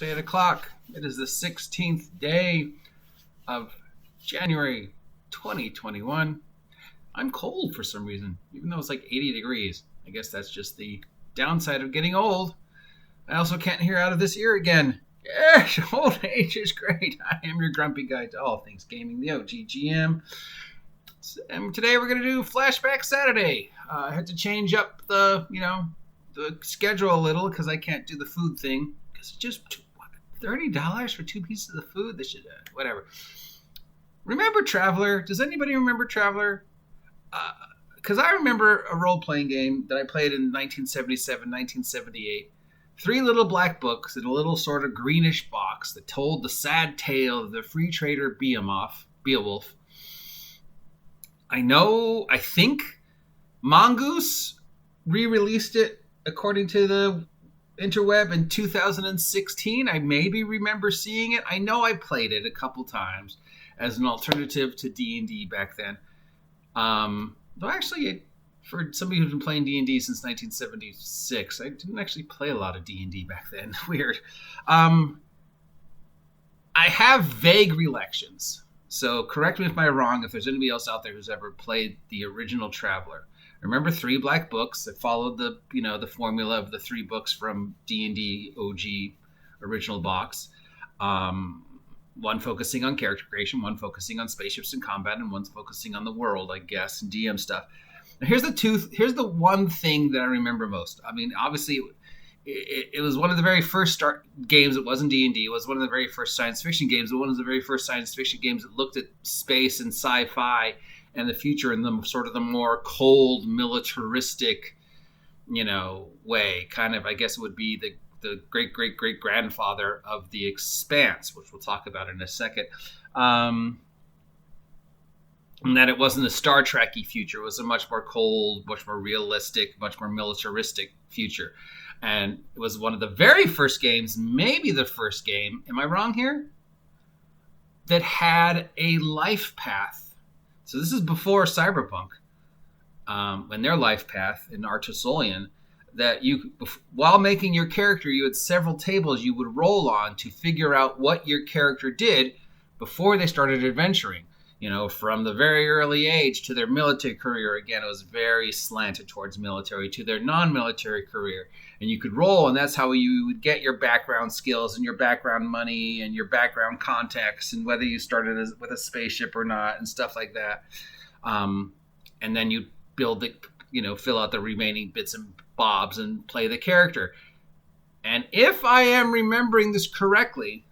It's 8 o'clock. It is the 16th day of January 2021. I'm cold for some reason, even though it's like 80 degrees. I guess that's just the downside of getting old. I also can't hear out of this ear again. Yes, old age is great. I am your grumpy guide to all things gaming, the OGGM. And today we're going to do Flashback Saturday. I had to change up the schedule a little because I can't do the food thing. Because it's just $30 for 2 pieces of food? This should, whatever. Remember Traveler? Does anybody remember Traveler? Because I remember a role-playing game that I played in 1977, 1978. 3 little black books in a little sort of greenish box that told the sad tale of the free trader Beowulf. I think Mongoose re-released it according to the interweb in 2016. I maybe remember seeing it. I know I played it a couple times as an alternative to D&D back then. Though actually, for somebody who's been playing D&D since 1976, I didn't actually play a lot of D&D back then. Weird. I have vague recollections. So correct me if I'm wrong, if there's anybody else out there who's ever played the original Traveler. I remember 3 black books that followed the formula of the 3 books from D&D OG original box. One focusing on character creation, one focusing on spaceships and combat, and one's focusing on the world, I guess, and DM stuff. Now, here's the one thing that I remember most. I mean, obviously, it was one of the very first games. It wasn't D&D. It was one of the very first science fiction games. It was one of the very first science fiction games that looked at space and sci-fi and the future in the sort of the more cold, militaristic, way. Kind of, I guess it would be the great-great-great-grandfather of the Expanse, which we'll talk about in a second. And that it wasn't a Star Trek-y future. It was a much more cold, much more realistic, much more militaristic future. And it was one of the very first games, maybe the first game, am I wrong here? That had a life path. So this is before Cyberpunk, when their life path in Artisolian, that you, while making your character, you had several tables you would roll on to figure out what your character did before they started adventuring. From the very early age to their military career. Again, it was very slanted towards military, to their non-military career. And you could roll, and that's how you would get your background skills and your background money and your background context and whether you started with a spaceship or not and stuff like that. And then you build fill out the remaining bits and bobs and play the character. And if I am remembering this correctly,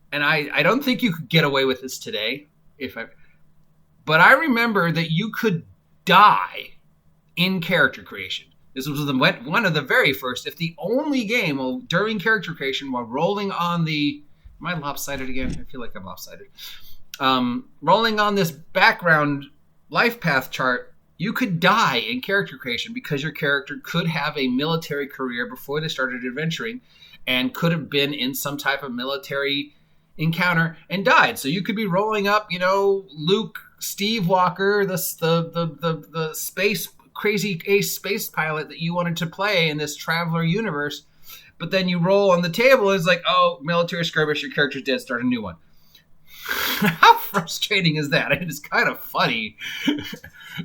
and I don't think you could get away with this today, but I remember that you could die in character creation. This was one of the very first, if the only game during character creation while rolling on the... Am I lopsided again? I feel like I'm lopsided. Rolling on this background life path chart, you could die in character creation because your character could have a military career before they started adventuring and could have been in some type of military encounter and died. So you could be rolling up, Luke Steve Walker, the space crazy ace space pilot that you wanted to play in this Traveler universe, but then you roll on the table and it's like, oh, military skirmish, your character's dead, start a new one. How frustrating is that? I mean, it's kind of funny.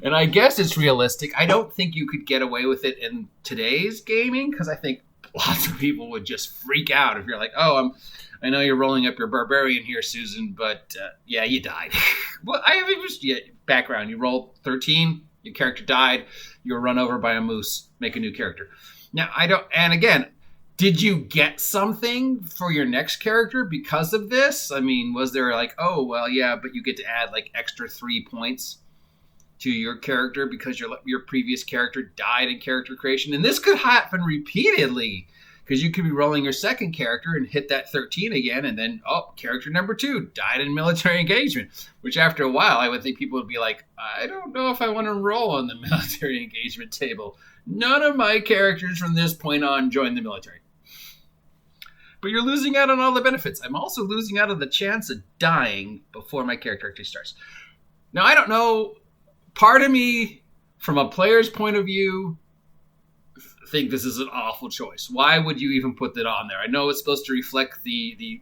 And I guess it's realistic. I don't think you could get away with it in today's gaming because I think lots of people would just freak out if you're like, oh, I know you're rolling up your barbarian here, Susan, but yeah, you died. Well, background. You rolled 13, your character died, you were run over by a moose, make a new character. Now, and again, did you get something for your next character because of this? I mean, was there like, oh, well, yeah, but you get to add like extra 3 points to your character because your previous character died in character creation? And this could happen repeatedly. Because you could be rolling your second character and hit that 13 again, and then, character number 2 died in military engagement. Which after a while, I would think people would be like, I don't know if I want to roll on the military engagement table. None of my characters from this point on join the military. But you're losing out on all the benefits. I'm also losing out on the chance of dying before my character actually starts. Now, I don't know. Part of me, from a player's point of view, think this is an awful choice. Why would you even put that on there? I know it's supposed to reflect the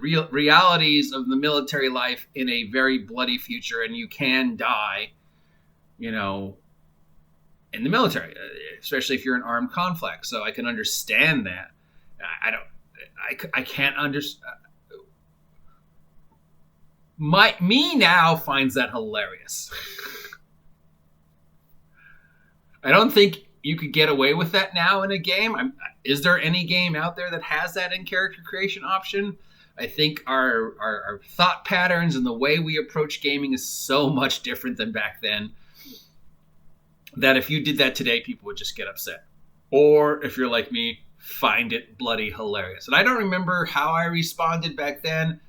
real realities of the military life in a very bloody future, and you can die, you know, in the military, especially if you're in armed conflict. So I can understand that. I can't understand. Me now finds that hilarious. I don't think you could get away with that now in a game. Is there any game out there that has that in character creation option? I think our thought patterns and the way we approach gaming is so much different than back then that if you did that today, people would just get upset. Or if you're like me, find it bloody hilarious. And I don't remember how I responded back then.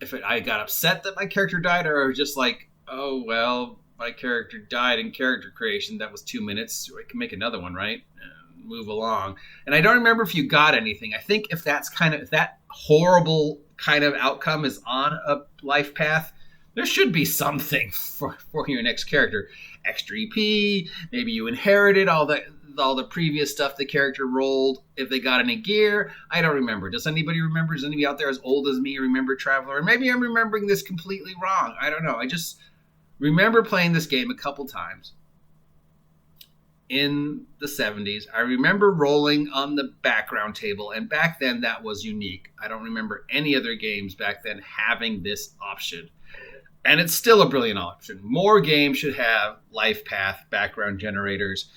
If I got upset that my character died, or just like, oh, well, my character died in character creation. That was 2 minutes. I can make another one, right? And move along. And I don't remember if you got anything. I think if that horrible kind of outcome is on a life path, there should be something for your next character. Extra EP, maybe you inherited all the previous stuff the character rolled, if they got any gear. I don't remember. Does anybody remember? Does anybody out there as old as me remember Traveler? Or maybe I'm remembering this completely wrong. I don't know. I just remember playing this game a couple times in the 70s. I remember rolling on the background table, and back then that was unique. I don't remember any other games back then having this option. And it's still a brilliant option. More games should have life path background generators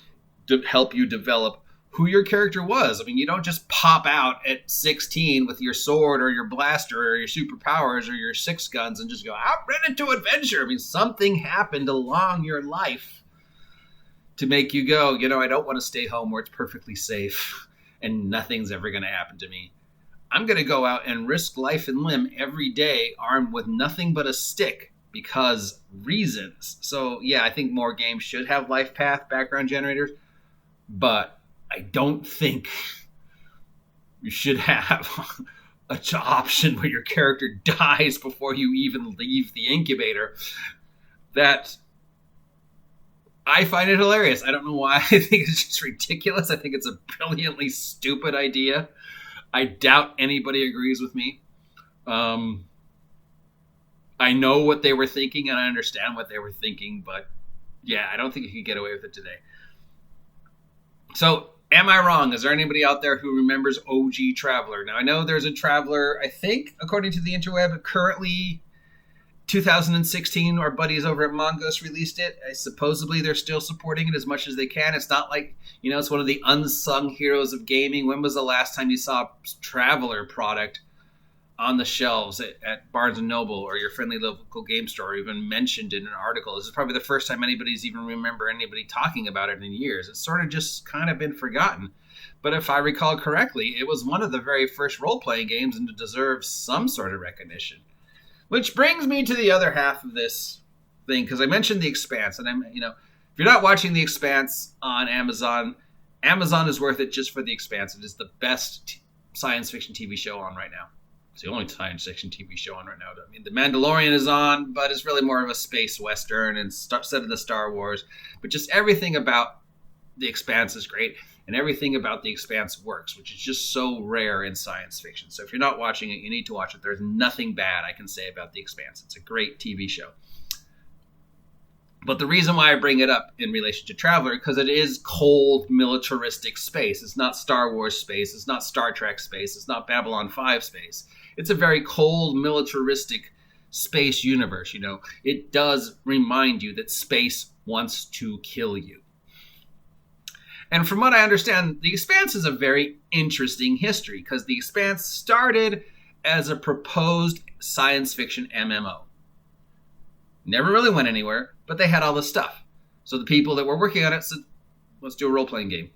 to help you develop who your character was. I mean, you don't just pop out at 16 with your sword or your blaster or your superpowers or your 6 guns and just go out ready to adventure. I mean, something happened along your life to make you go, you know, I don't want to stay home where it's perfectly safe and nothing's ever going to happen to me. I'm going to go out and risk life and limb every day armed with nothing but a stick because reasons. So, yeah, I think more games should have life path background generators, but I don't think you should have an option where your character dies before you even leave the incubator. That I find it hilarious. I don't know why. I think it's just ridiculous. I think it's a brilliantly stupid idea. I doubt anybody agrees with me. I know what they were thinking and I understand what they were thinking, but yeah, I don't think you could get away with it today. So, am I wrong? Is there anybody out there who remembers OG Traveler? Now, I know there's a Traveler, I think, according to the interweb, currently 2016, our buddies over at Mongoose released it. Supposedly, they're still supporting it as much as they can. It's not like, you know, it's one of the unsung heroes of gaming. When was the last time you saw a Traveler product on the shelves at Barnes & Noble or your friendly local game store, or even mentioned in an article? This is probably the first time anybody's even remember anybody talking about it in years. It's sort of just kind of been forgotten. But if I recall correctly, it was one of the very first role-playing games and it deserves some sort of recognition. Which brings me to the other half of this thing, because I mentioned The Expanse, and if you're not watching The Expanse on Amazon, Amazon is worth it just for The Expanse. It is the best science fiction TV show on right now. It's the only science fiction TV show on right now. I mean, The Mandalorian is on, but it's really more of a space western and set in the Star Wars. But just everything about The Expanse is great, and everything about The Expanse works, which is just so rare in science fiction. So if you're not watching it, you need to watch it. There's nothing bad I can say about The Expanse. It's a great TV show. But the reason why I bring it up in relation to Traveler, because it is cold, militaristic space. It's not Star Wars space. It's not Star Trek space. It's not Babylon 5 space. It's a very cold, militaristic space universe. You know, it does remind you that space wants to kill you. And from what I understand, The Expanse is a very interesting history, because The Expanse started as a proposed science fiction MMO. Never really went anywhere, but they had all this stuff. So the people that were working on it said, let's do a role-playing game.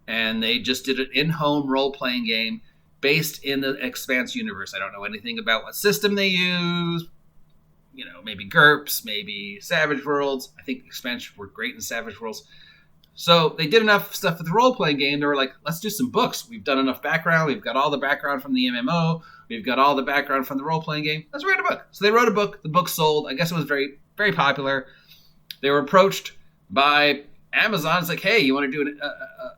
And they just did an in-home role-playing game based in the Expanse universe. I don't know anything about what system they use. You know, maybe GURPS, maybe Savage Worlds. I think Expanse were great in Savage Worlds. So they did enough stuff with the role-playing game. They were like, let's do some books. We've done enough background. We've got all the background from the MMO. We've got all the background from the role-playing game. Let's write a book. So they wrote a book. The book sold. I guess it was very, very popular. They were approached by Amazon's like, hey, you want to do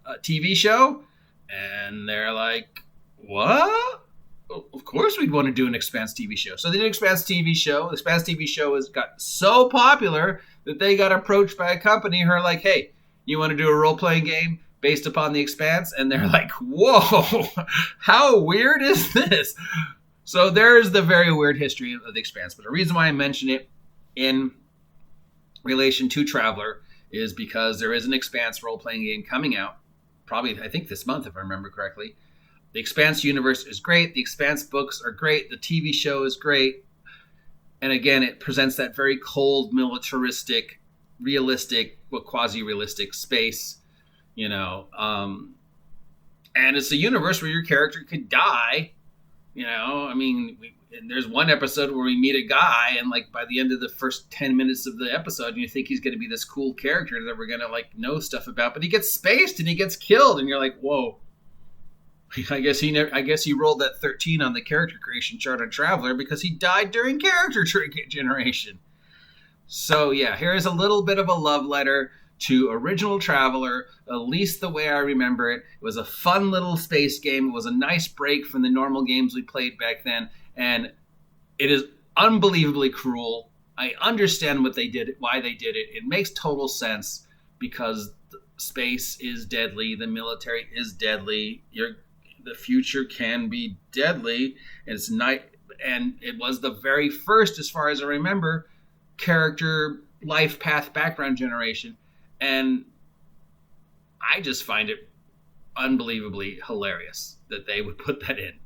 a TV show? And they're like, what? Of course we'd want to do an Expanse TV show. So they did an Expanse TV show. The Expanse TV show has got so popular that they got approached by a company who are like, hey, you want to do a role-playing game based upon the Expanse? And they're like, whoa, how weird is this? So there's the very weird history of the Expanse. But the reason why I mention it in relation to Traveler is because there is an Expanse role-playing game coming out, probably, I think, this month, if I remember correctly. The Expanse Universe is great. The Expanse books are great. The TV show is great. And again, it presents that very cold, militaristic, realistic, quasi-realistic space, and it's a universe where your character could die. There's one episode where we meet a guy, and like by the end of the first 10 minutes of the episode, you think he's going to be this cool character that we're going to like know stuff about, but he gets spaced and he gets killed, and you're like, whoa. I guess he rolled that 13 on the character creation chart on Traveler because he died during character generation. So yeah, here's a little bit of a love letter to original Traveler, at least the way I remember it. It was a fun little space game. It was a nice break from the normal games we played back then, and it is unbelievably cruel. I understand what they did, why they did it. It makes total sense because space is deadly, the military is deadly, the future can be deadly. It's and it was the very first, as far as I remember, character life path background generation, and I just find it unbelievably hilarious that they would put that in.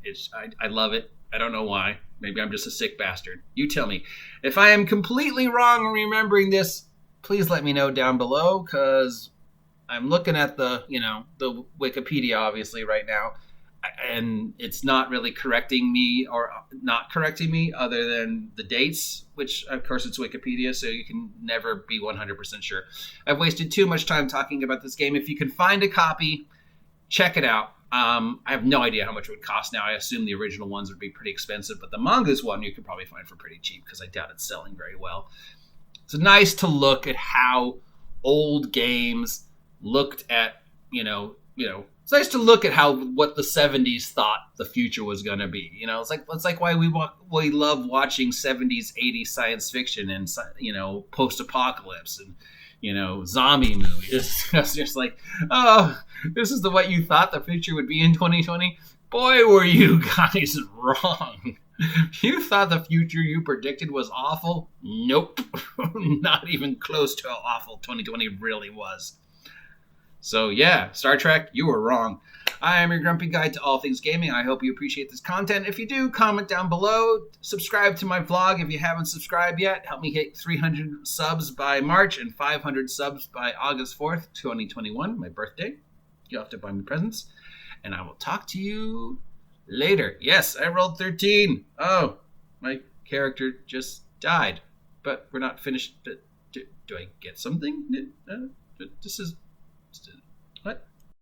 I love it. I don't know why. Maybe I'm just a sick bastard. You tell me. If I am completely wrong in remembering this, please let me know down below, because I'm looking at the Wikipedia obviously right now, and it's not really correcting me or not correcting me other than the dates, which of course it's Wikipedia, so you can never be 100% sure. I've wasted too much time talking about this game. If you can find a copy, check it out. I have no idea how much it would cost now. I assume the original ones would be pretty expensive, but the manga's one you could probably find for pretty cheap because I doubt it's selling very well. It's nice to look at how old games looked at, it's nice to look at what the 70s thought the future was going to be. It's like why we love watching 70s, 80s science fiction and, post-apocalypse and, zombie movies. It's just like, oh, this is what you thought the future would be in 2020? Boy, were you guys wrong. You thought the future you predicted was awful? Nope. Not even close to how awful 2020 really was. So yeah, Star Trek, you were wrong. I am your grumpy guide to all things gaming. I hope you appreciate this content. If you do, comment down below. Subscribe to my vlog if you haven't subscribed yet. Help me hit 300 subs by March and 500 subs by August 4th, 2021, my birthday. You'll have to buy me presents. And I will talk to you later. Yes, I rolled 13. Oh, my character just died. But we're not finished. Do I get something? This is... What?